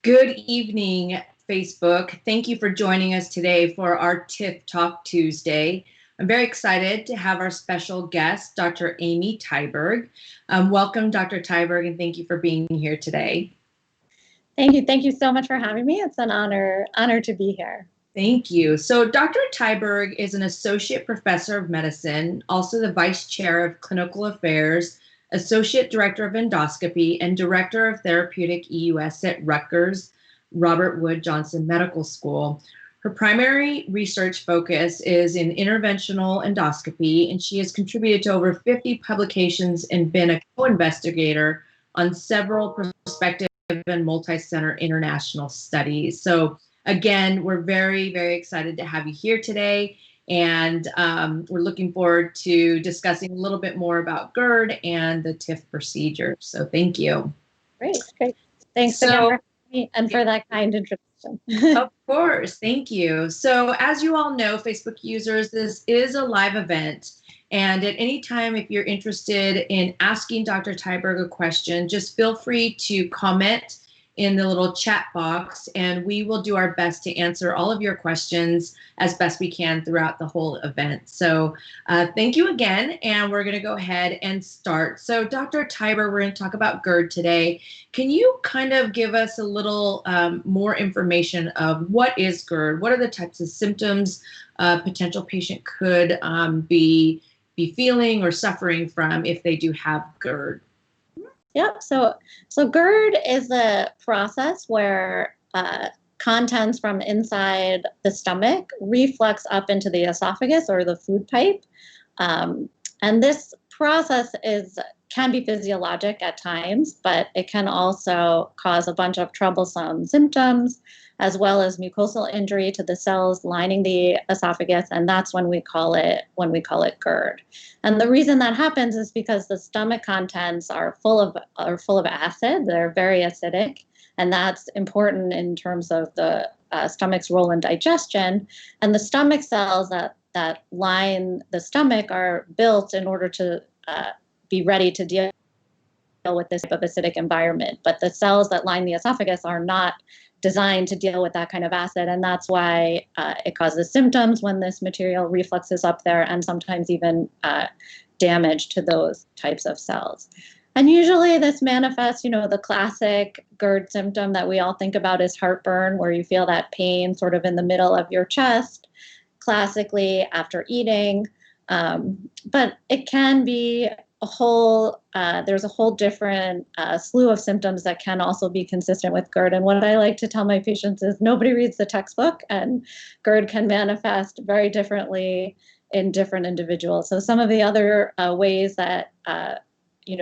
Good evening, Facebook. Thank you for joining us today for our TIF Talk Tuesday. I'm very excited to have our special guest, Dr. Amy Tyberg. Welcome, Dr. Tyberg, and thank you for being here today. Thank you. Thank you so much for having me. It's an honor to be here. Thank you. So Dr. Tyberg is an associate professor of medicine, also the vice chair of clinical affairs, associate director of endoscopy, and director of therapeutic EUS at Rutgers Robert Wood Johnson Medical School. Her primary research focus is in interventional endoscopy, and she has contributed to over 50 publications and been a co-investigator on several prospective and multicenter international studies. So again, we're very, very excited to have you here today. And we're looking forward to discussing a little bit more about Gerd and the TIF procedure. So thank you. Great. Thanks again for having me and for that kind introduction. Of course. Thank you. So as you all know, Facebook users, this is a live event. And at any time, if you're interested in asking Dr. Tyberg a question, just feel free to comment in the little chat box, and we will do our best to answer all of your questions as best we can throughout the whole event. So thank you again, and we're gonna go ahead and start. So Dr. Tyberg, we're gonna talk about Gerd today. Can you kind of give us a little more information of what is Gerd? What are the types of symptoms a potential patient could be feeling or suffering from if they do have Gerd? Yep. So Gerd is a process where contents from inside the stomach reflux up into the esophagus or the food pipe. And this process can be physiologic at times, but it can also cause a bunch of troublesome symptoms, as well as mucosal injury to the cells lining the esophagus, and that's when we call it Gerd. And the reason that happens is because the stomach contents are full of acid. They're very acidic, and that's important in terms of the stomach's role in digestion. And the stomach cells that line the stomach are built in order to be ready to deal with this type of acidic environment. But the cells that line the esophagus are not designed to deal with that kind of acid, and that's why it causes symptoms when this material refluxes up there, and sometimes even damage to those types of cells. And usually this manifests, the classic Gerd symptom that we all think about is heartburn, where you feel that pain sort of in the middle of your chest, classically after eating. But it can be there's a whole different slew of symptoms that can also be consistent with Gerd. And what I like to tell my patients is nobody reads the textbook, and Gerd can manifest very differently in different individuals. So some of the other ways that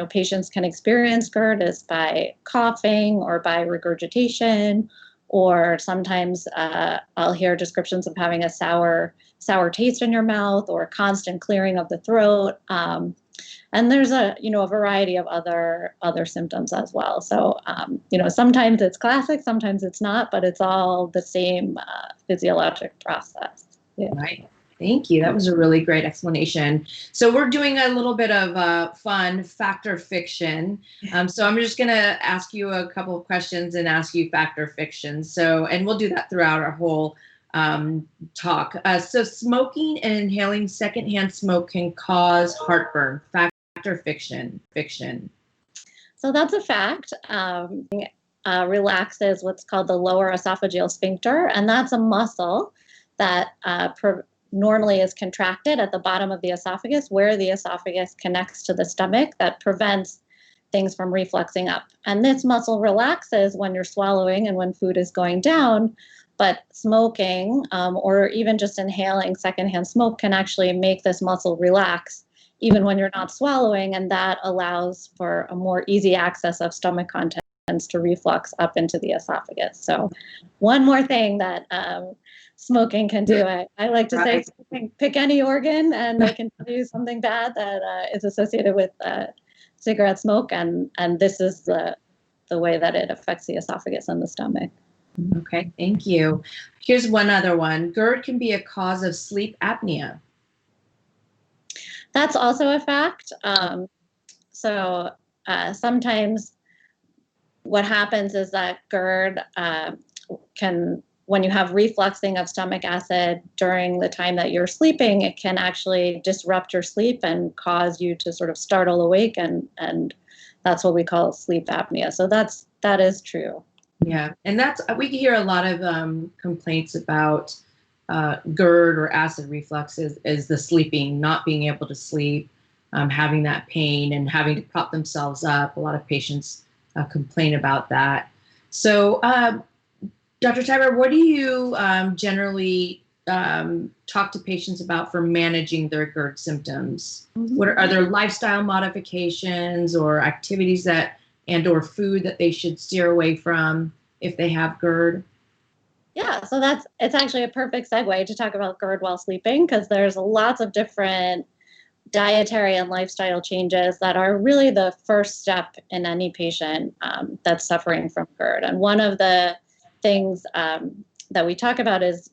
patients can experience Gerd is by coughing or by regurgitation, or sometimes I'll hear descriptions of having a sour taste in your mouth or constant clearing of the throat. And there's a variety of other symptoms as well. So, sometimes it's classic, sometimes it's not, but it's all the same physiologic process. Yeah. Right. Thank you. That was a really great explanation. So we're doing a little bit of fun fact or fiction. So I'm just going to ask you a couple of questions and ask you fact or fiction. And we'll do that throughout our whole talk. So smoking and inhaling secondhand smoke can cause heartburn. Fact or fiction? Fiction. So that's a fact. Relaxes what's called the lower esophageal sphincter, and that's a muscle that normally is contracted at the bottom of the esophagus, where the esophagus connects to the stomach, that prevents things from refluxing up. And this muscle relaxes when you're swallowing and when food is going down, but smoking or even just inhaling secondhand smoke can actually make this muscle relax even when you're not swallowing, and that allows for a more easy access of stomach contents to reflux up into the esophagus. So one more thing that smoking can do. I like to say pick any organ, and I can tell you something bad that is associated with cigarette smoke, and this is the way that it affects the esophagus and the stomach. Okay, thank you. Here's one other one. GERD can be a cause of sleep apnea. That's also a fact. Sometimes what happens is that GERD can, when you have refluxing of stomach acid during the time that you're sleeping, it can actually disrupt your sleep and cause you to sort of startle awake, and that's what we call sleep apnea. So that is true. Yeah, and we hear a lot of complaints about GERD or acid reflux is the sleeping, not being able to sleep, having that pain and having to prop themselves up. A lot of patients complain about that. So, Dr. Tyberg, what do you generally talk to patients about for managing their GERD symptoms? Mm-hmm. Are there lifestyle modifications or activities or food that they should steer away from if they have GERD? Yeah, so it's actually a perfect segue to talk about GERD while sleeping, because there's lots of different dietary and lifestyle changes that are really the first step in any patient that's suffering from GERD. And one of the things that we talk about is,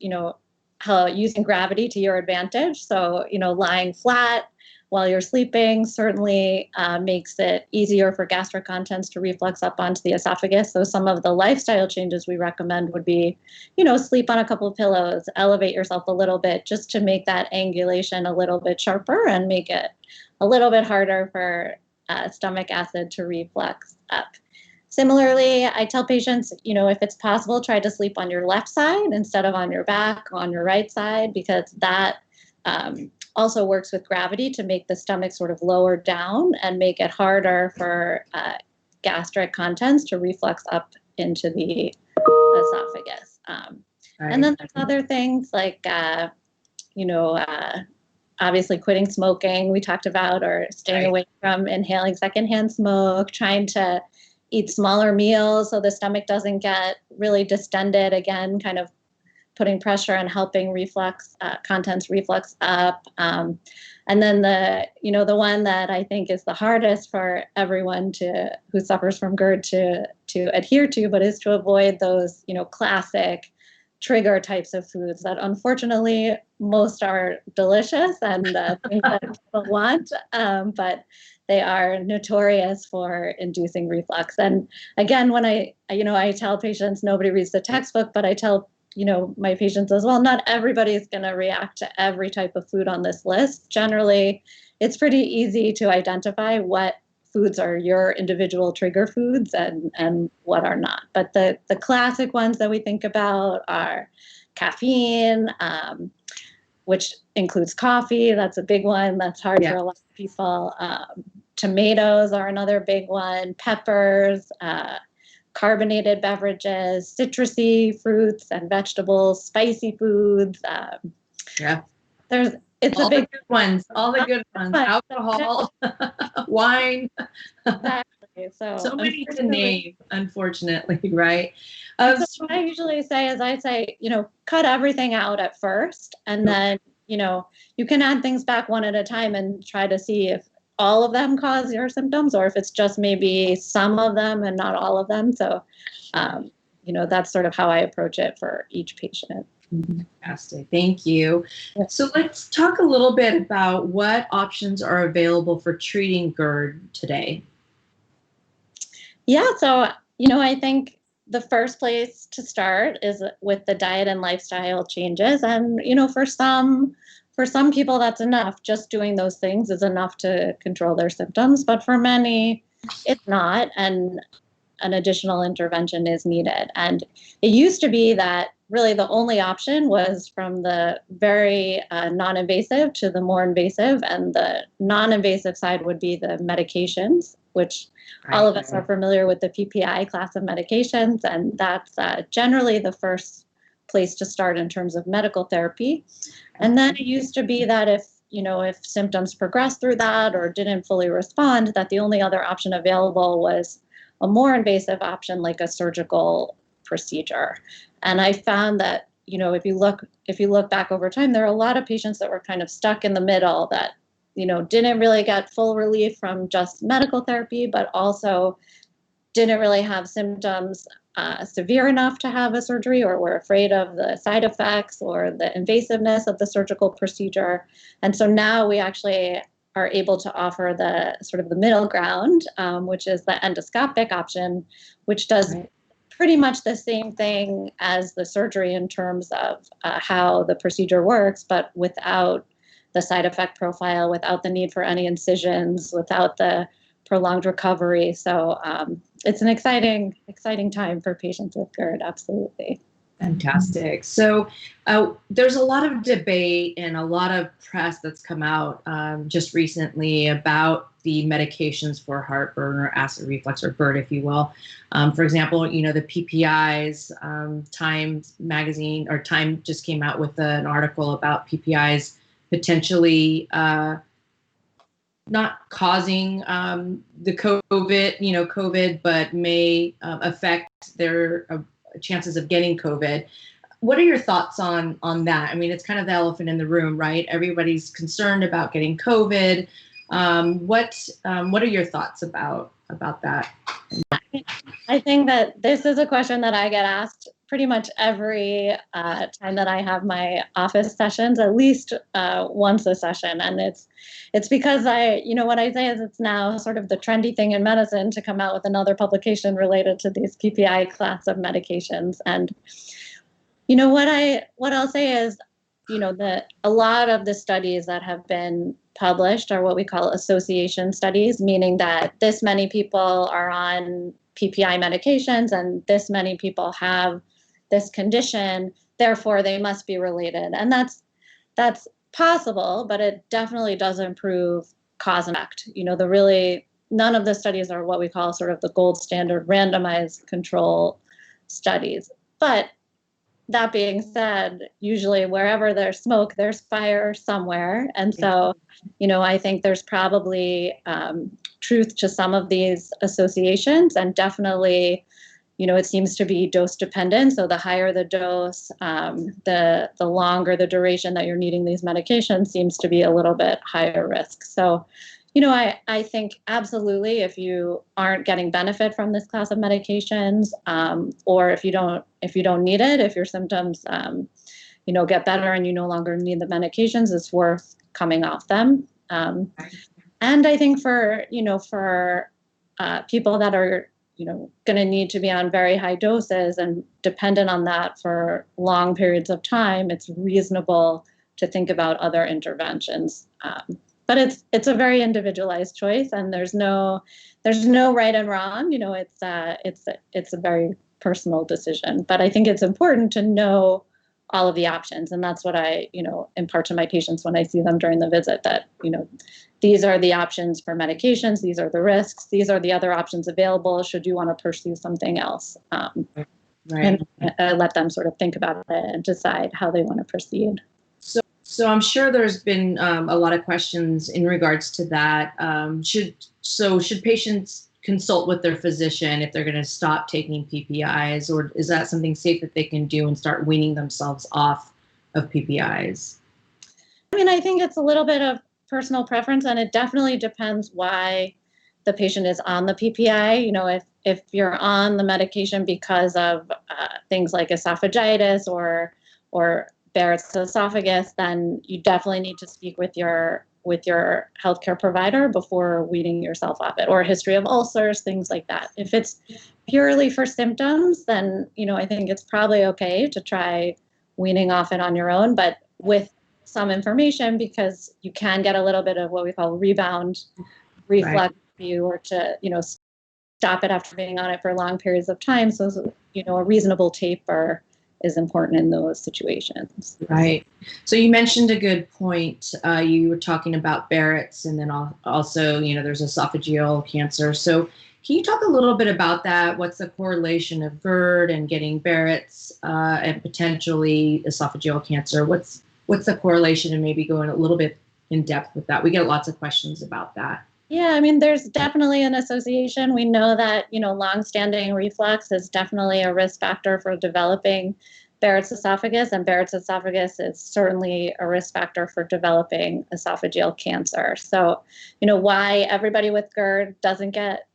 how using gravity to your advantage. So, lying flat while you're sleeping certainly makes it easier for gastric contents to reflux up onto the esophagus. So some of the lifestyle changes we recommend would be, sleep on a couple of pillows, elevate yourself a little bit just to make that angulation a little bit sharper and make it a little bit harder for stomach acid to reflux up. Similarly, I tell patients, if it's possible, try to sleep on your left side instead of on your back, on your right side, because that also works with gravity to make the stomach sort of lower down and make it harder for gastric contents to reflux up into the esophagus. Right. And then there's other things like, obviously quitting smoking, we talked about, or staying away from inhaling secondhand smoke, trying to eat smaller meals so the stomach doesn't get really distended, again, kind of putting pressure and helping contents reflux up. And then the one that I think is the hardest for everyone who suffers from GERD to adhere to, but is to avoid those, classic trigger types of foods that unfortunately most are delicious and things that people want, but they are notorious for inducing reflux. And again, when I tell patients, nobody reads the textbook, but I tell my patients as well, not everybody is going to react to every type of food on this list. Generally, it's pretty easy to identify what foods are your individual trigger foods and what are not. But the classic ones that we think about are caffeine, which includes coffee. That's a big one. That's hard for a lot of people. Tomatoes are another big one. Peppers, carbonated beverages, citrusy fruits and vegetables, spicy foods. It's all a big the good ones. All the good ones. Alcohol, wine. Exactly. So many to name, unfortunately, right? So what I usually say is I say, cut everything out at first, and then, you can add things back one at a time and try to see if all of them cause your symptoms or if it's just maybe some of them and not all of them. So, that's sort of how I approach it for each patient. Fantastic. Thank you. So let's talk a little bit about what options are available for treating GERD today. Yeah. So, I think the first place to start is with the diet and lifestyle changes. And, for some people, that's enough. Just doing those things is enough to control their symptoms. But for many, it's not. And an additional intervention is needed. And it used to be that really the only option was from the very non-invasive to the more invasive. And the non-invasive side would be the medications, which all of us are familiar with the PPI class of medications. And that's generally the first place to start in terms of medical therapy. And then it used to be that if symptoms progressed through that or didn't fully respond, that the only other option available was a more invasive option like a surgical procedure. And I found that, if you look back over time, there are a lot of patients that were kind of stuck in the middle that, didn't really get full relief from just medical therapy, but also didn't really have symptoms severe enough to have a surgery, or were afraid of the side effects or the invasiveness of the surgical procedure. And so now we actually are able to offer the sort of the middle ground, which is the endoscopic option, which does pretty much the same thing as the surgery in terms of how the procedure works, but without the side effect profile, without the need for any incisions, without the prolonged recovery. So it's an exciting time for patients with Gerd, absolutely. Fantastic. So there's a lot of debate and a lot of press that's come out just recently about the medications for heartburn or acid reflux, or GERD, if you will. For example, the PPIs, Time magazine or Time just came out with an article about PPIs potentially not causing the COVID, but may affect their chances of getting COVID. What are your thoughts on that? I mean, it's kind of the elephant in the room, right? Everybody's concerned about getting COVID. What are your thoughts about that? I think that this is a question that I get asked pretty much every time that I have my office sessions, at least once a session. And it's because what I say is it's now sort of the trendy thing in medicine to come out with another publication related to these PPI class of medications. And what I'll say is, that a lot of the studies that have been published are what we call association studies, meaning that this many people are on PPI medications and this many people have this condition, therefore they must be related. And that's possible, but it definitely doesn't prove cause and effect. None of the studies are what we call sort of the gold standard randomized control studies. But that being said, usually wherever there's smoke, there's fire somewhere. And so, I think there's probably truth to some of these associations, and definitely, it seems to be dose dependent. So the higher the dose, the longer the duration that you're needing these medications seems to be a little bit higher risk. So, I think absolutely, if you aren't getting benefit from this class of medications, or if you don't need it, if your symptoms, get better and you no longer need the medications, it's worth coming off them. And I think for people that are, going to need to be on very high doses and dependent on that for long periods of time, it's reasonable to think about other interventions. But it's a very individualized choice, and there's no right and wrong. It's a very personal decision. But I think it's important to know all of the options, and that's what I impart to my patients when I see them during the visit. That these are the options for medications. These are the risks. These are the other options available. Should you want to pursue something else? Right. And let them sort of think about it and decide how they want to proceed. So I'm sure there's been a lot of questions in regards to that. Should patients consult with their physician if they're going to stop taking PPIs, or is that something safe that they can do and start weaning themselves off of PPIs? I mean, I think it's a little bit of personal preference, and it definitely depends why the patient is on the PPI. If you're on the medication because of things like esophagitis or Barrett's esophagus, then you definitely need to speak with your healthcare provider before weaning yourself off it, or a history of ulcers, things like that. If it's purely for symptoms, then I think it's probably okay to try weaning off it on your own, but with some information, because you can get a little bit of what we call rebound reflux, or to stop it after being on it for long periods of time. So a reasonable taper is important in those situations. Right. So you mentioned a good point. You were talking about Barrett's, and then also, there's esophageal cancer. So can you talk a little bit about that? What's the correlation of GERD and getting Barrett's and potentially esophageal cancer? What's the correlation, and maybe going a little bit in depth with that? We get lots of questions about that. Yeah, I mean, there's definitely an association. We know that, longstanding reflux is definitely a risk factor for developing Barrett's esophagus, and Barrett's esophagus is certainly a risk factor for developing esophageal cancer. So, why everybody with Gerd doesn't get,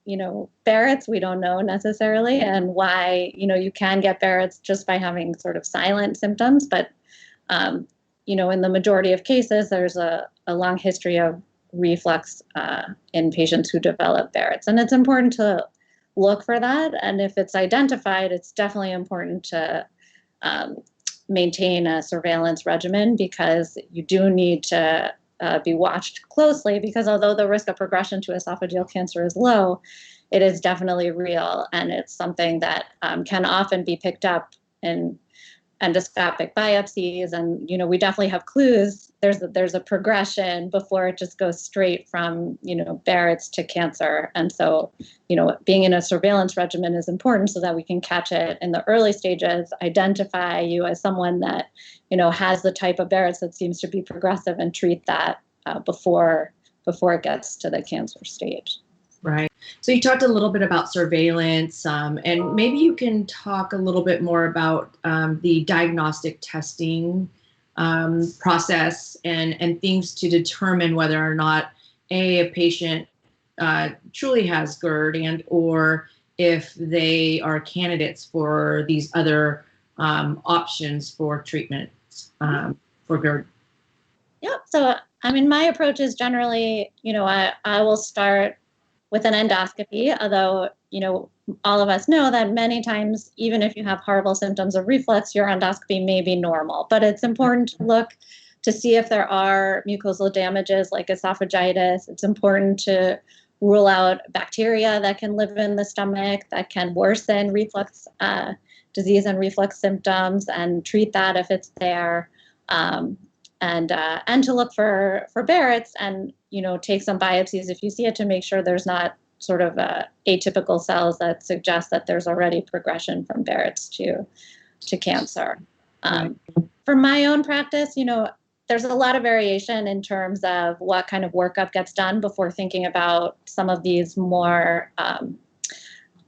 Barrett's, we don't know necessarily, and why, you can get Barrett's just by having sort of silent symptoms. But, in the majority of cases, there's a long history of reflux in patients who develop Barrett's. And it's important to look for that. And if it's identified, it's definitely important to maintain a surveillance regimen, because you do need to be watched closely, because although the risk of progression to esophageal cancer is low, it is definitely real. And it's something that can often be picked up in endoscopic biopsies. And, we definitely have clues. There's a progression before it just goes straight from, Barrett's to cancer. And so, being in a surveillance regimen is important so that we can catch it in the early stages, identify you as someone that, has the type of Barrett's that seems to be progressive, and treat that before it gets to the cancer stage. Right. So you talked a little bit about surveillance, and maybe you can talk a little bit more about the diagnostic testing process and things to determine whether or not a patient truly has Gerd, and or if they are candidates for these other options for treatment for Gerd. Yep. So, my approach is generally, I will start with an endoscopy, although, all of us know that many times, even if you have horrible symptoms of reflux, your endoscopy may be normal. But it's important to look to see if there are mucosal damages like esophagitis. It's important to rule out bacteria that can live in the stomach that can worsen reflux disease and reflux symptoms, and treat that if it's there. And to look for Barrett's, and take some biopsies if you see it, to make sure there's not sort of atypical cells that suggest that there's already progression from Barrett's to cancer. For my own practice, there's a lot of variation in terms of what kind of workup gets done before thinking about some of these more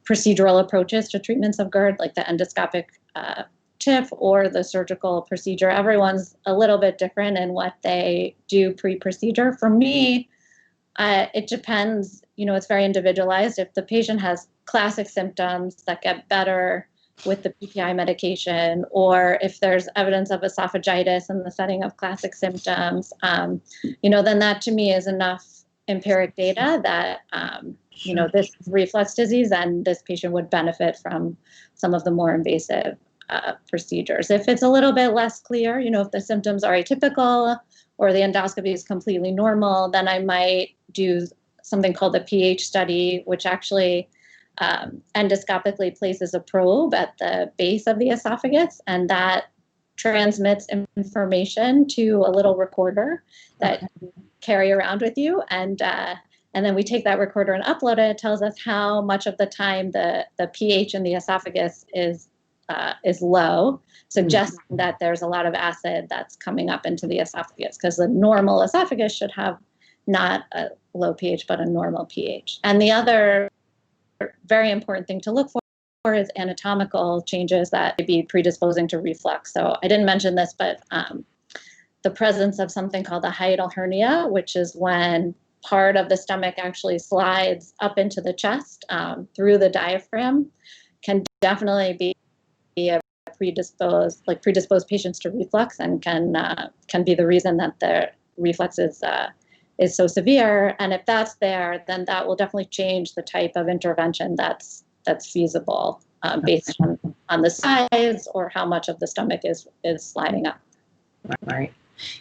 procedural approaches to treatments of Gerd, like the endoscopic TIF or the surgical procedure. Everyone's a little bit different in what they do pre-procedure. For me, it depends, it's very individualized. If the patient has classic symptoms that get better with the PPI medication, or if there's evidence of esophagitis in the setting of classic symptoms, then that to me is enough empiric data that, this reflux disease and this patient would benefit from some of the more invasive procedures. If it's a little bit less clear, if the symptoms are atypical or the endoscopy is completely normal, then I might do something called the pH study, which actually endoscopically places a probe at the base of the esophagus, and that transmits information to a little recorder that you carry around with you. And then we take that recorder and upload it. It tells us how much of the time the pH in the esophagus is low, suggesting that there's a lot of acid that's coming up into the esophagus, because the normal esophagus should have not a low pH, but a normal pH. And the other very important thing to look for is anatomical changes that may be predisposing to reflux. So I didn't mention this, but the presence of something called the hiatal hernia, which is when part of the stomach actually slides up into the chest through the diaphragm, can definitely be a predisposed patients to reflux, and can be the reason that the reflux is so severe. And if that's there, then that will definitely change the type of intervention that's feasible based on the size or how much of the stomach is sliding up. Right.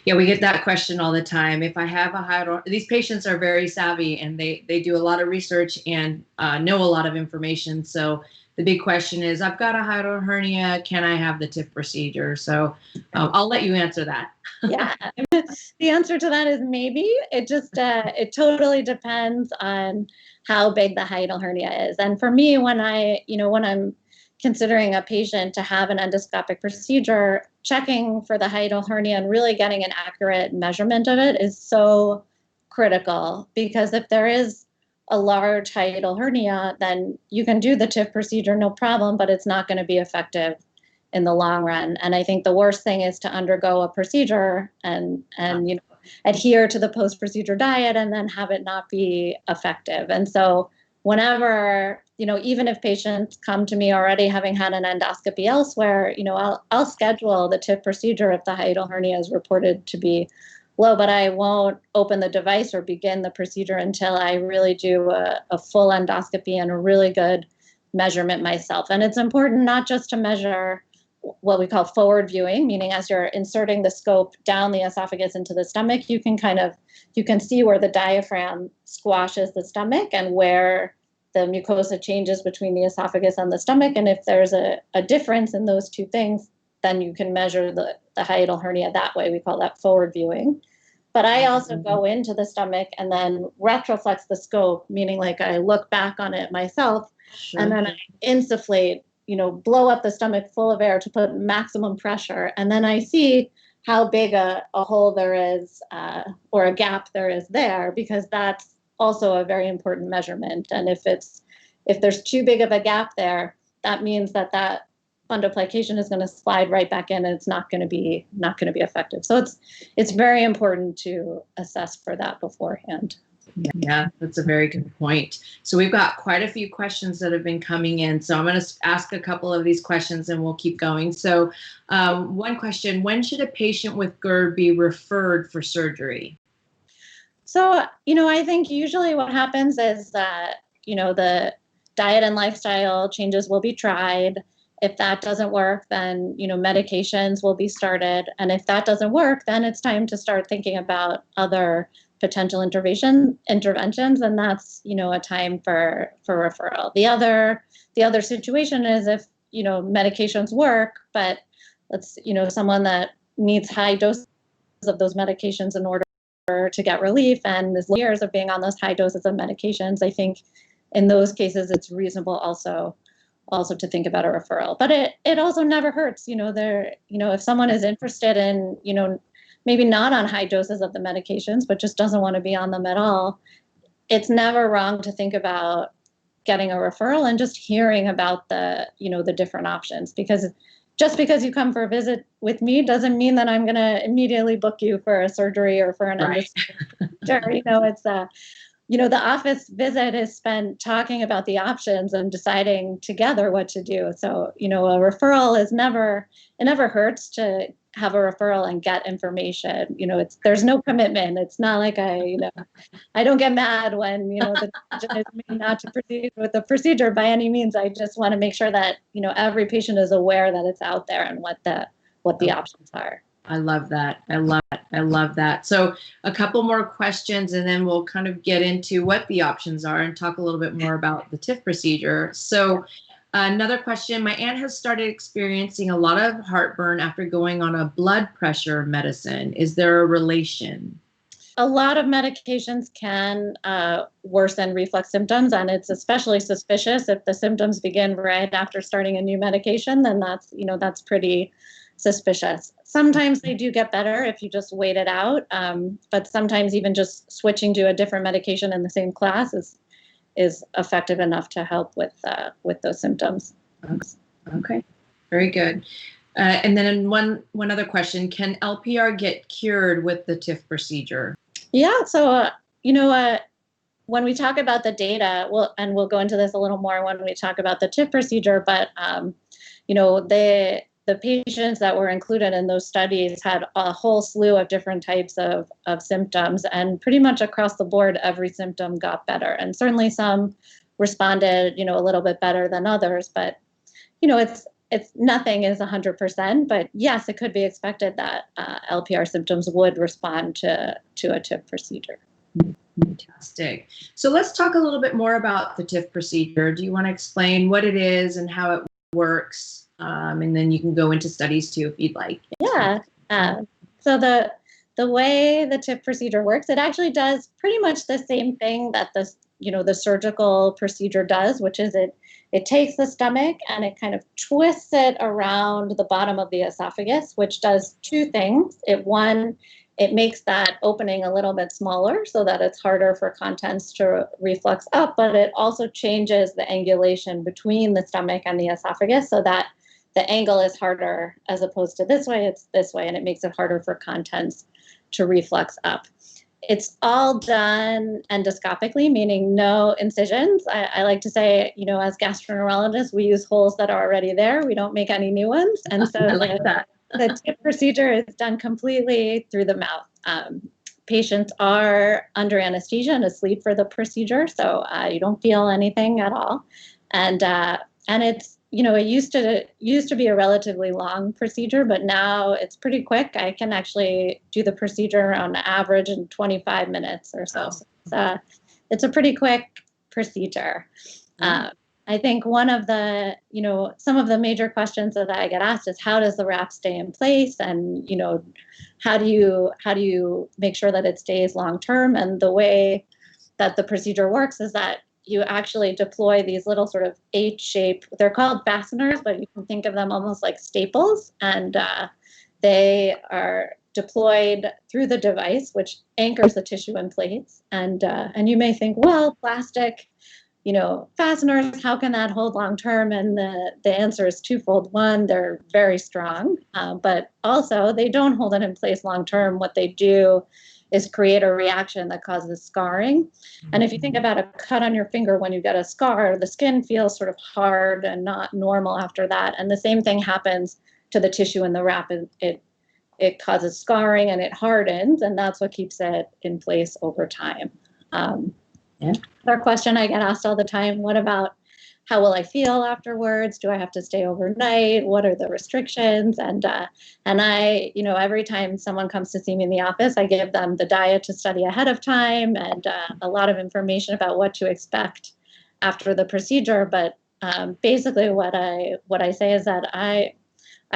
Yeah, we get that question all the time. If I have a hiatal, these patients are very savvy, and they do a lot of research and know a lot of information. So the big question is, I've got a hiatal hernia, can I have the TIF procedure? So I'll let you answer that. Yeah, the answer to that is maybe. It just, it totally depends on how big the hiatal hernia is. And for me, when I'm considering a patient to have an endoscopic procedure, checking for the hiatal hernia and really getting an accurate measurement of it is so critical, because if there is a large hiatal hernia, then you can do the TIF procedure, no problem, but it's not going to be effective in the long run. And I think the worst thing is to undergo a procedure and adhere to the post-procedure diet and then have it not be effective. And so whenever, even if patients come to me already having had an endoscopy elsewhere, I'll schedule the TIF procedure if the hiatal hernia is reported to be low, but I won't open the device or begin the procedure until I really do a full endoscopy and a really good measurement myself. And it's important not just to measure what we call forward viewing, meaning as you're inserting the scope down the esophagus into the stomach, you can see where the diaphragm squashes the stomach and where the mucosa changes between the esophagus and the stomach. And if there's a difference in those two things, then you can measure the hiatal hernia that way. We call that forward viewing. But I also go into the stomach and then retroflex the scope, meaning like I look back on it myself, sure. And then I insufflate, blow up the stomach full of air to put maximum pressure. And then I see how big a hole there is or a gap there is there, because that's also a very important measurement. And if there's too big of a gap there, that means that fundoplication is going to slide right back in and it's not going to be effective. So it's very important to assess for that beforehand. Yeah, that's a very good point. So we've got quite a few questions that have been coming in. So I'm going to ask a couple of these questions and we'll keep going. So one question, when should a patient with Gerd be referred for surgery? So, I think usually what happens is that, the diet and lifestyle changes will be tried. If that doesn't work, then, medications will be started. And if that doesn't work, then it's time to start thinking about other potential interventions. And that's, a time for referral. The other situation is if, medications work, but someone that needs high doses of those medications in order to get relief and is years of being on those high doses of medications, I think in those cases, it's reasonable also to think about a referral. But it also never hurts, if someone is interested in, maybe not on high doses of the medications, but just doesn't want to be on them at all, it's never wrong to think about getting a referral and just hearing about the different options. Because just because you come for a visit with me doesn't mean that I'm going to immediately book you for a surgery or for an endoscopy. It's the office visit is spent talking about the options and deciding together what to do. So, a referral it never hurts to have a referral and get information. There's no commitment. It's not like I don't get mad when, the decision is made not to proceed with the procedure by any means. I just want to make sure that, every patient is aware that it's out there and what the options are. I love that. I love that. So a couple more questions and then we'll kind of get into what the options are and talk a little bit more about the TIF procedure. So another question, my aunt has started experiencing a lot of heartburn after going on a blood pressure medicine. Is there a relation? A lot of medications can worsen reflux symptoms, and it's especially suspicious if the symptoms begin right after starting a new medication, then that's pretty suspicious. Sometimes they do get better if you just wait it out, but sometimes even just switching to a different medication in the same class is effective enough to help with those symptoms. Okay, very good. And then one other question: can LPR get cured with the TIF procedure? Yeah. So when we talk about the data, we'll go into this a little more when we talk about the TIF procedure, but the patients that were included in those studies had a whole slew of different types of symptoms, and pretty much across the board, every symptom got better. And certainly some responded, a little bit better than others, but, it's nothing is 100%, but yes, it could be expected that LPR symptoms would respond to a TIF procedure. Fantastic. So let's talk a little bit more about the TIF procedure. Do you want to explain what it is and how it works? And then you can go into studies too, if you'd like. Yeah. So the way the TIF procedure works, it actually does pretty much the same thing that the surgical procedure does, which is it takes the stomach and it kind of twists it around the bottom of the esophagus, which does two things. It makes that opening a little bit smaller so that it's harder for contents to reflux up, but it also changes the angulation between the stomach and the esophagus so that the angle is harder as opposed to this way, it's this way, and it makes it harder for contents to reflux up. It's all done endoscopically, meaning no incisions. I like to say, as gastroenterologists, we use holes that are already there. We don't make any new ones. And so I like that. The TIF procedure is done completely through the mouth. Patients are under anesthesia and asleep for the procedure, so you don't feel anything at all. And it's, it used to be a relatively long procedure, but now it's pretty quick. I can actually do the procedure on average in 25 minutes or so. So it's a pretty quick procedure. I think one of the, some of the major questions that I get asked is, how does the wrap stay in place? And, how do you make sure that it stays long term? And the way that the procedure works is that you actually deploy these little sort of H-shaped, they're called fasteners, but you can think of them almost like staples. And they are deployed through the device, which anchors the tissue in place. And you may think, well, plastic, fasteners, how can that hold long term? And the answer is twofold. One, they're very strong, but also they don't hold it in place long term. What they do is create a reaction that causes scarring. And if you think about a cut on your finger when you get a scar, the skin feels sort of hard and not normal after that. And the same thing happens to the tissue in the wrap. It causes scarring and it hardens, and that's what keeps it in place over time. Another question I get asked all the time, what about how will I feel afterwards? Do I have to stay overnight? What are the restrictions? And I, every time someone comes to see me in the office, I give them the diet to study ahead of time and a lot of information about what to expect after the procedure. But basically what I say is that I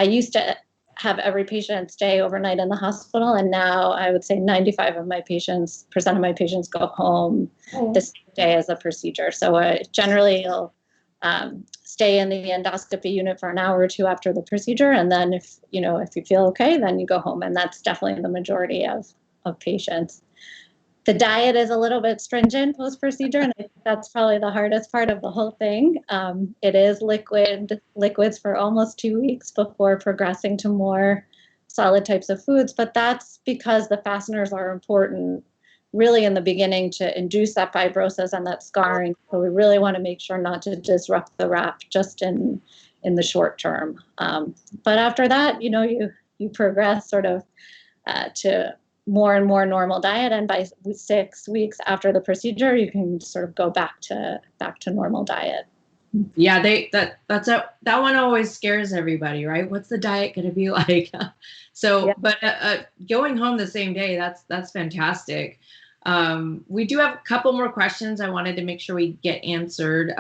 used to have every patient stay overnight in the hospital, and now I would say 95% of my patients go home the same day as the procedure. So generally you'll stay in the endoscopy unit for an hour or two after the procedure, and then if you feel okay, then you go home. And that's definitely the majority of patients. The diet is a little bit stringent post-procedure, and I think that's probably the hardest part of the whole thing. It is liquids for almost 2 weeks before progressing to more solid types of foods, but that's because the fasteners are important really in the beginning to induce that fibrosis and that scarring. So we really want to make sure not to disrupt the wrap just in the short term. But after that, you progress sort of to more and more normal diet, and by 6 weeks after the procedure, you can sort of go back to normal diet. Yeah, that one always scares everybody, right? What's the diet going to be like? So, yeah. But going home the same day, that's fantastic. We do have a couple more questions I wanted to make sure we get answered.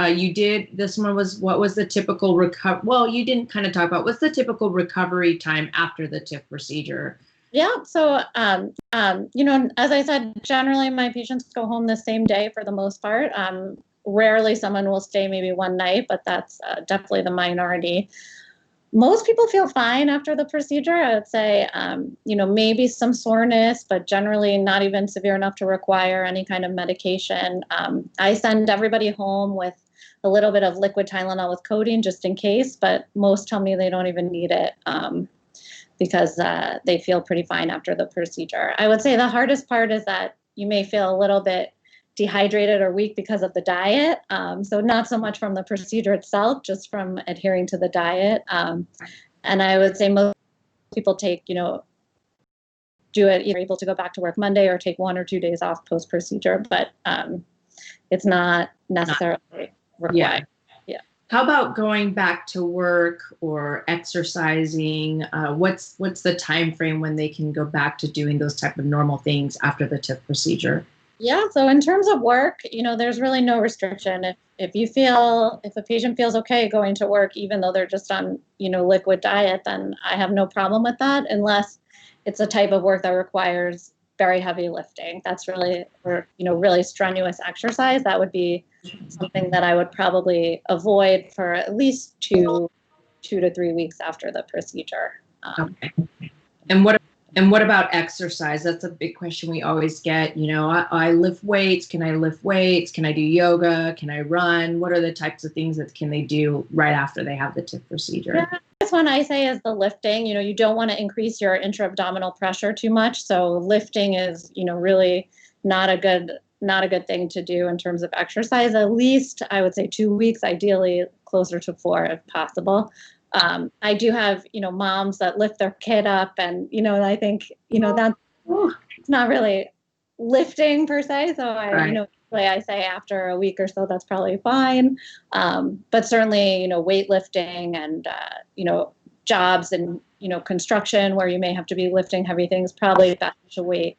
This one was, what was the typical well, you didn't kind of talk about, what's the typical recovery time after the TIF procedure? Yeah, so, as I said, generally my patients go home the same day for the most part. Rarely someone will stay maybe one night, but that's definitely the minority. Most people feel fine after the procedure. I would say, maybe some soreness, but generally not even severe enough to require any kind of medication. I send everybody home with a little bit of liquid Tylenol with codeine just in case, but most tell me they don't even need it. Because they feel pretty fine after the procedure. I would say the hardest part is that you may feel a little bit dehydrated or weak because of the diet. So not so much from the procedure itself, just from adhering to the diet. And I would say most people take, do it, either able to go back to work Monday or take 1 or 2 days off post-procedure, but it's not necessarily required. Yeah. How about going back to work or exercising? What's the time frame when they can go back to doing those type of normal things after the TIF procedure? Yeah, so in terms of work, there's really no restriction. If a patient feels okay going to work, even though they're just on, liquid diet, then I have no problem with that, unless it's a type of work that requires very heavy lifting. That's really, or, really strenuous exercise. That would be something that I would probably avoid for at least 2 to 3 weeks after the procedure. Okay. And what about exercise? That's a big question we always get. I lift weights. Can I lift weights? Can I do yoga? Can I run? What are the types of things that can they do right after they have the TIF procedure? Yeah, it's one I say is the lifting. You don't want to increase your intra-abdominal pressure too much. So lifting is, really not a good thing to do in terms of exercise. At least I would say 2 weeks, ideally closer to 4 if possible. I do have, moms that lift their kid up, and, I think, that's it's not really lifting per se. So I say after a week or so, that's probably fine. But certainly, weightlifting and, jobs and, construction where you may have to be lifting heavy things, probably best to wait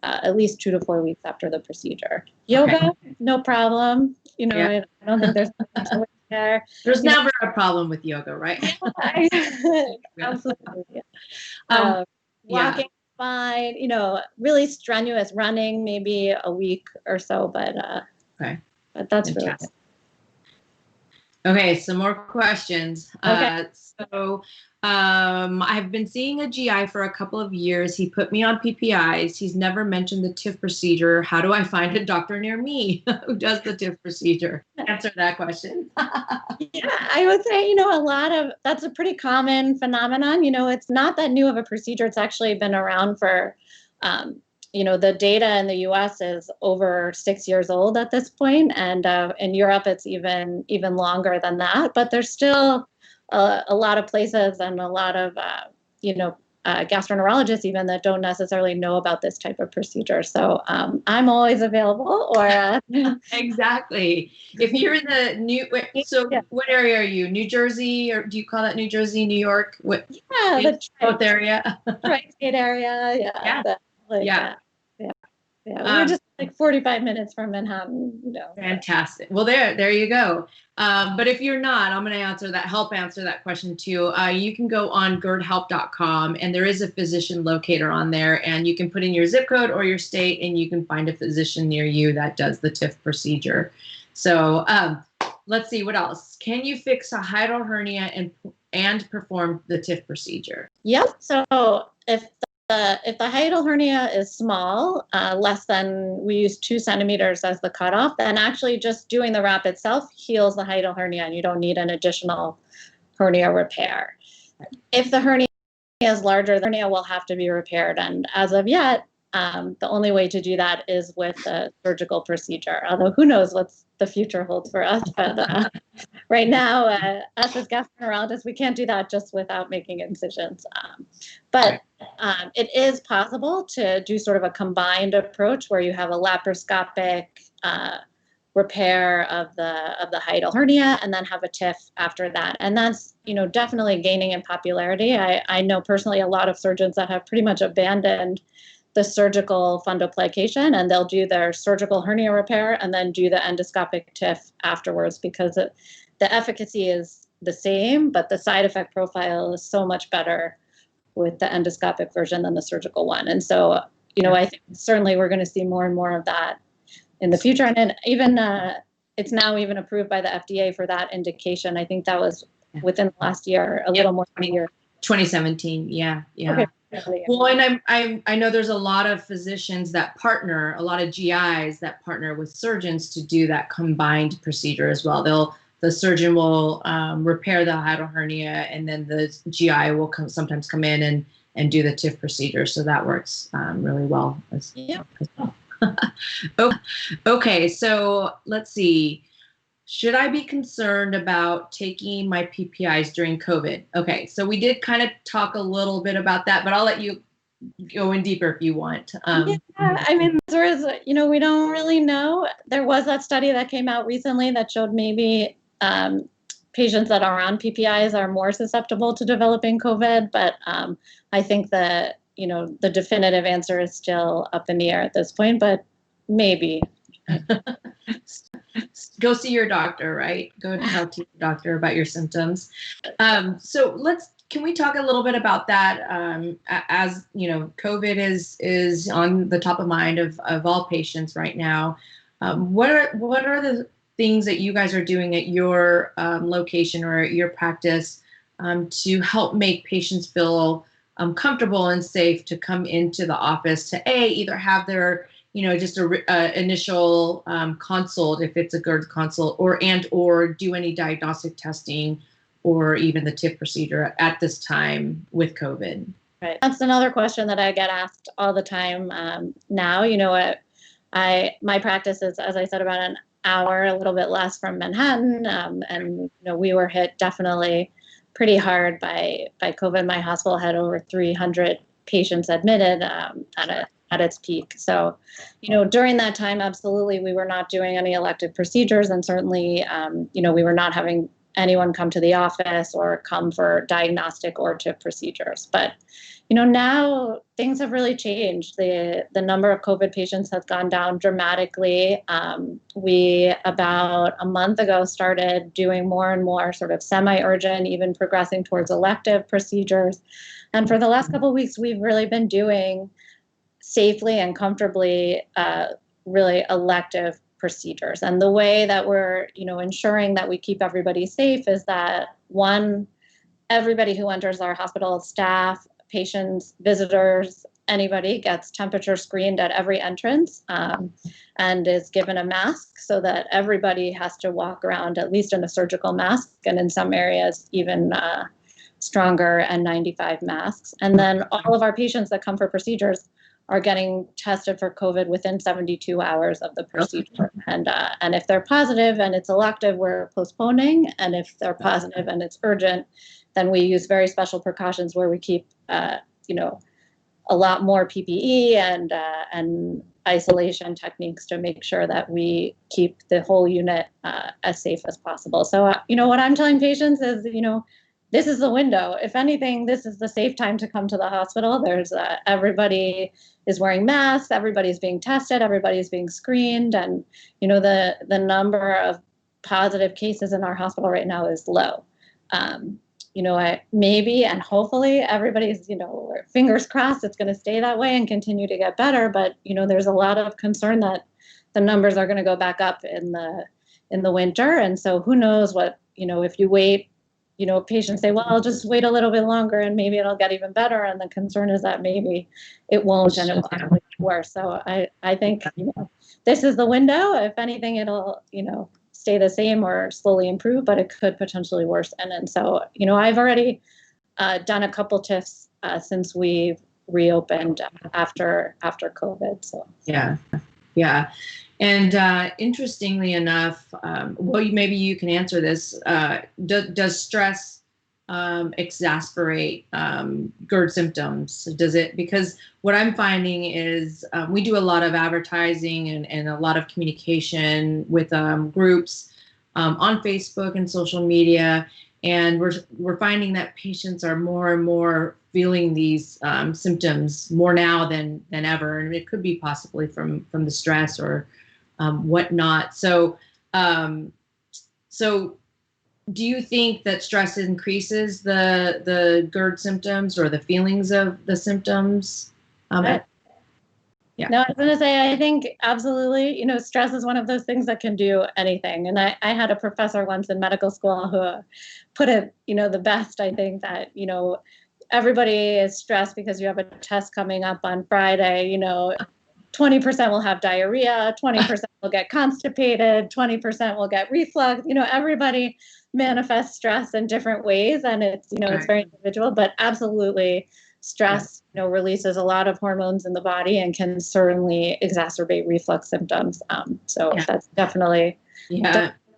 at least 2 to 4 weeks after the procedure. Yoga, no problem. I don't think there's much to wait there. There's never a problem with yoga, right? Absolutely. Walking, fine. Really strenuous running, maybe a week or so, but that's fantastic. Really okay. Some more questions. Okay. I've been seeing a GI for a couple of years. He put me on PPIs. He's never mentioned the TIF procedure. How do I find a doctor near me who does the TIF procedure? Answer that question. Yeah, I would say, that's a pretty common phenomenon. It's not that new of a procedure. It's actually been around for, the data in the US is over 6 years old at this point. And in Europe, it's even longer than that. But there's still a lot of places and a lot of, gastroenterologists even that don't necessarily know about this type of procedure. So I'm always available. Or exactly. If you're in what area are you? New Jersey, or do you call that New Jersey, New York? What? Yeah, the both area. Tri-State area. Yeah. We're just like 45 minutes from Manhattan. Fantastic. Well, there you go. But if you're not, I'm going to help answer that question too. You can go on gerdhelp.com, and there is a physician locator on there, and you can put in your zip code or your state, and you can find a physician near you that does the TIF procedure. So let's see, what else? Can you fix a hiatal hernia and perform the TIF procedure? Yep. So if the hiatal hernia is small, less than, we use 2 centimeters as the cutoff, then actually just doing the wrap itself heals the hiatal hernia, and you don't need an additional hernia repair. If the hernia is larger, the hernia will have to be repaired. And as of yet, the only way to do that is with a surgical procedure, although who knows what the future holds for us. But right now, us as gastroenterologists, we can't do that just without making incisions. But it is possible to do sort of a combined approach where you have a laparoscopic repair of the hiatal hernia and then have a TIF after that. And that's, definitely gaining in popularity. I know personally a lot of surgeons that have pretty much abandoned the surgical fundoplication, and they'll do their surgical hernia repair and then do the endoscopic TIF afterwards, because the efficacy is the same, but the side effect profile is so much better with the endoscopic version than the surgical one. And so, I think certainly we're going to see more and more of that in the future. And then even it's now even approved by the FDA for that indication. I think that was within the last year, a little more than a year. 2017. Yeah. Okay. Well, and I know there's a lot of physicians that partner, a lot of GIs that partner with surgeons to do that combined procedure as well. The surgeon will repair the hiatal hernia, and then the GI will sometimes come in and do the TIF procedure. So that works really well as well. Okay, so let's see. Should I be concerned about taking my PPIs during COVID? Okay, so we did kind of talk a little bit about that, but I'll let you go in deeper if you want. There is, we don't really know. There was that study that came out recently that showed maybe patients that are on PPIs are more susceptible to developing COVID, but I think the definitive answer is still up in the air at this point, but maybe. Go see your doctor, right? Go talk to your doctor about your symptoms. So can we talk a little bit about that? As COVID is on the top of mind of all patients right now. What are the things that you guys are doing at your location or at your practice to help make patients feel comfortable and safe to come into the office to either have their just a initial consult if it's a Gerd consult, or do any diagnostic testing, or even the TIF procedure at this time with COVID? Right. That's another question that I get asked all the time now. You know what? My practice is, as I said, about an hour, a little bit less from Manhattan, and you know, we were hit definitely pretty hard by COVID. My hospital had over 300 patients admitted at its peak. So, you know, during that time, absolutely, we were not doing any elective procedures, and certainly, you know, we were not having anyone come to the office or come for diagnostic or TIF procedures. But, you know, now things have really changed. The number of COVID patients has gone down dramatically. We, about a month ago, started doing more and more sort of semi-urgent, even progressing towards elective procedures. And for the last couple of weeks, we've really been doing safely and comfortably really elective procedures. And the way that we're, you know, ensuring that we keep everybody safe is that, one, everybody who enters our hospital, staff, patients, visitors, anybody gets temperature screened at every entrance and is given a mask, so that everybody has to walk around at least in a surgical mask, and in some areas even stronger N95 masks. And then all of our patients that come for procedures are getting tested for COVID within 72 hours of the procedure. And if they're positive and it's elective, we're postponing. And if they're positive and it's urgent, then we use very special precautions where we keep, you know, a lot more PPE and isolation techniques to make sure that we keep the whole unit as safe as possible. So, you know, what I'm telling patients is, you know, this is the window. If anything, this is the safe time to come to the hospital. There's everybody is wearing masks, everybody's being tested, everybody's being screened, and you know, the number of positive cases in our hospital right now is low. You know, maybe and hopefully everybody's, you know, fingers crossed it's going to stay that way and continue to get better. But you know, there's a lot of concern that the numbers are going to go back up in the winter, and so who knows what, you know, if you wait. You know, patients say, well, I'll just wait a little bit longer and maybe it'll get even better. And the concern is that maybe it won't and it will actually get worse. So I think, you know, this is the window. If anything, it'll, you know, stay the same or slowly improve, but it could potentially worsen. And so, you know, I've already done a couple TIFs since we've reopened after COVID. So yeah. And interestingly enough, well, maybe you can answer this. Does stress exacerbate GERD symptoms? Does it? Because what I'm finding is we do a lot of advertising and a lot of communication with groups on Facebook and social media, and we're finding that patients are more and more feeling these symptoms more now than ever, and it could be possibly from the stress or whatnot. So, so do you think that stress increases the GERD symptoms or the feelings of the symptoms? Yeah. No, I was going to say, I think absolutely, you know, stress is one of those things that can do anything. And I had a professor once in medical school who put it, you know, the best, I think, that, you know, everybody is stressed because you have a test coming up on Friday, you know, 20% will have diarrhea, 20% will get constipated, 20% will get reflux. You know, everybody manifests stress in different ways, and it's, you know, it's very individual, but absolutely stress, you know, releases a lot of hormones in the body and can certainly exacerbate reflux symptoms. So that's definitely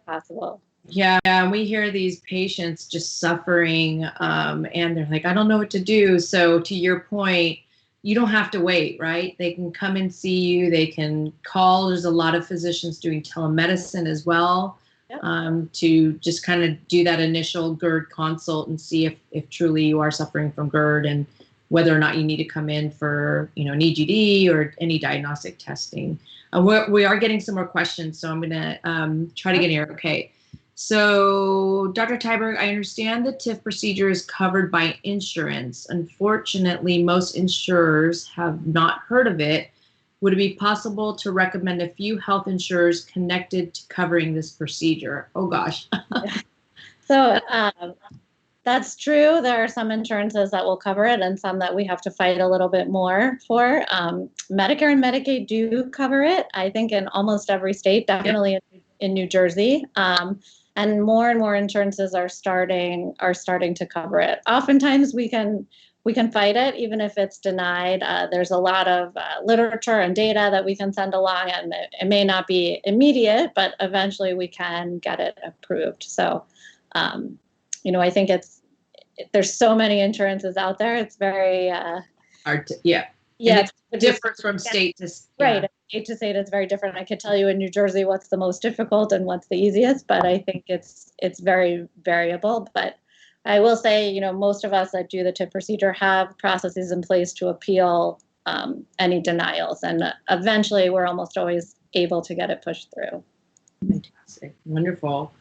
possible. Yeah, we hear these patients just suffering, and they're like, I don't know what to do. So to your point, you don't have to wait, right? They can come and see you. They can call. There's a lot of physicians doing telemedicine as well, to just kind of do that initial GERD consult and see if truly you are suffering from GERD and whether or not you need to come in for, you know, an EGD or any diagnostic testing. We are getting some more questions, so I'm going to try to get here. Okay. So, Dr. Tyberg, I understand the TIF procedure is covered by insurance. Unfortunately, most insurers have not heard of it. Would it be possible to recommend a few health insurers connected to covering this procedure? Oh, gosh. So, that's true. There are some insurances that will cover it and some that we have to fight a little bit more for. Medicare and Medicaid do cover it, I think, in almost every state, definitely in New Jersey. and more insurances are starting to cover it. Oftentimes we can fight it even if it's denied. There's a lot of literature and data that we can send along, and it may not be immediate, but eventually we can get it approved. So, I think there's so many insurances out there. It's very hard to, yeah. Yeah, it differs from state to state. Right, state to state, it's very different. I could tell you in New Jersey what's the most difficult and what's the easiest, but I think it's very variable. But I will say, most of us that do the TIF procedure have processes in place to appeal any denials, and eventually we're almost always able to get it pushed through. Fantastic, wonderful.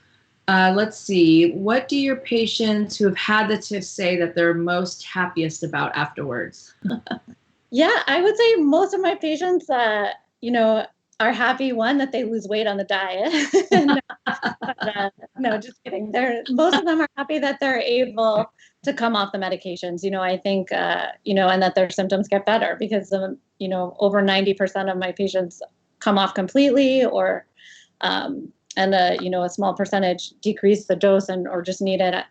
Let's see. What do your patients who have had the TIF say that they're most happiest about afterwards? Yeah, I would say most of my patients, are happy, one, that they lose weight on the diet. No, just kidding. Most of them are happy that they're able to come off the medications. I think, and that their symptoms get better, because, over 90% of my patients come off completely, or, and a small percentage decrease the dose or just need it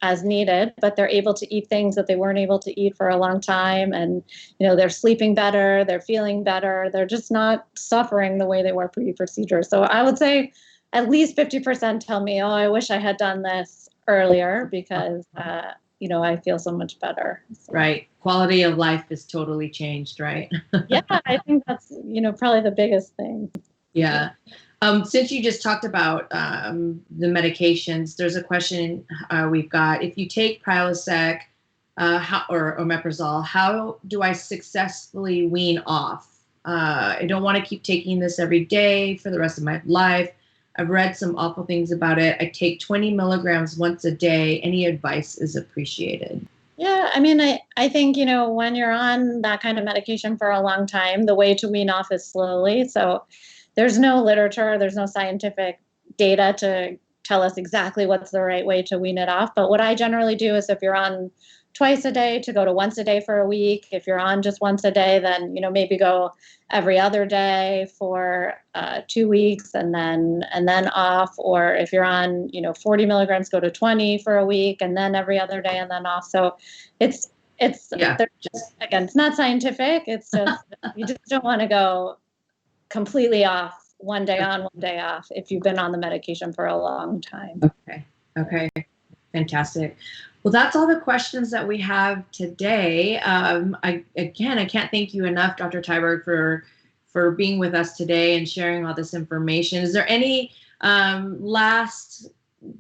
as needed, but they're able to eat things that they weren't able to eat for a long time. And, they're sleeping better, they're feeling better, they're just not suffering the way they were pre-procedure. So I would say at least 50% tell me, oh, I wish I had done this earlier, because, I feel so much better. So. Right. Quality of life is totally changed, right? Yeah, I think that's, probably the biggest thing. Yeah. Since you just talked about the medications, there's a question we've got. If you take Prilosec or omeprazole, how do I successfully wean off? I don't want to keep taking this every day for the rest of my life. I've read some awful things about it. I take 20 milligrams once a day. Any advice is appreciated. Yeah, I mean, I think, when you're on that kind of medication for a long time, the way to wean off is slowly. So there's no literature, there's no scientific data to tell us exactly what's the right way to wean it off. But what I generally do is, if you're on twice a day, to go to once a day for a week. If you're on just once a day, then, maybe go every other day for 2 weeks and then off. Or if you're on, 40 milligrams, go to 20 for a week and then every other day and then off. So it's again, it's not scientific. It's just, you just don't want to go completely off, one day on, one day off, if you've been on the medication for a long time. Okay. Fantastic. Well, that's all the questions that we have today. I can't thank you enough, Dr. Tyberg, for being with us today and sharing all this information. Is there any last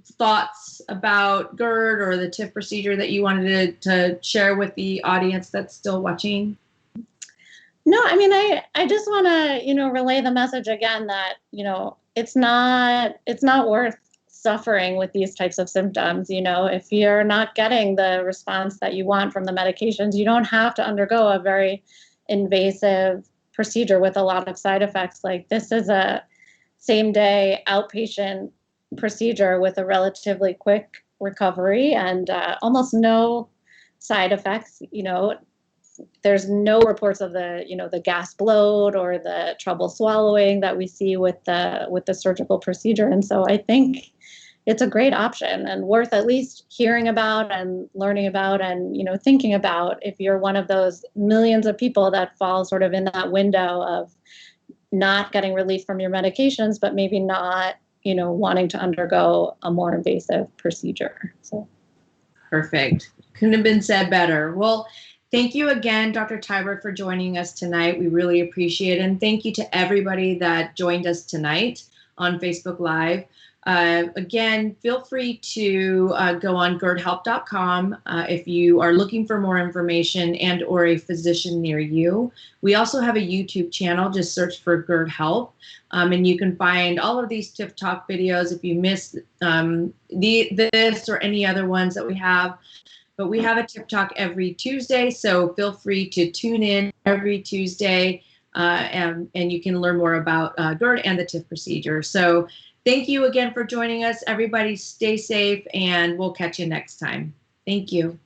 thoughts about Gerd or the TIF procedure that you wanted to share with the audience that's still watching? No, I mean, I just want to, relay the message again that, it's not worth suffering with these types of symptoms. If you're not getting the response that you want from the medications, you don't have to undergo a very invasive procedure with a lot of side effects. Like, this is a same-day outpatient procedure with a relatively quick recovery and almost no side effects. There's no reports of the gas bloat or the trouble swallowing that we see with the surgical procedure. And so I think it's a great option and worth at least hearing about and learning about and, thinking about, if you're one of those millions of people that fall sort of in that window of not getting relief from your medications, but maybe not, wanting to undergo a more invasive procedure. So. Perfect. Couldn't have been said better. Well, thank you again, Dr. Tyberg, for joining us tonight. We really appreciate it. And thank you to everybody that joined us tonight on Facebook Live. Again, feel free to go on gerdhelp.com if you are looking for more information and or a physician near you. We also have a YouTube channel. Just search for Gerd Help. And you can find all of these TIF Talk videos if you missed this or any other ones that we have. But we have a TIF Talk every Tuesday, so feel free to tune in every Tuesday, and you can learn more about Gerd and the TIF procedure. So thank you again for joining us. Everybody stay safe, and we'll catch you next time. Thank you.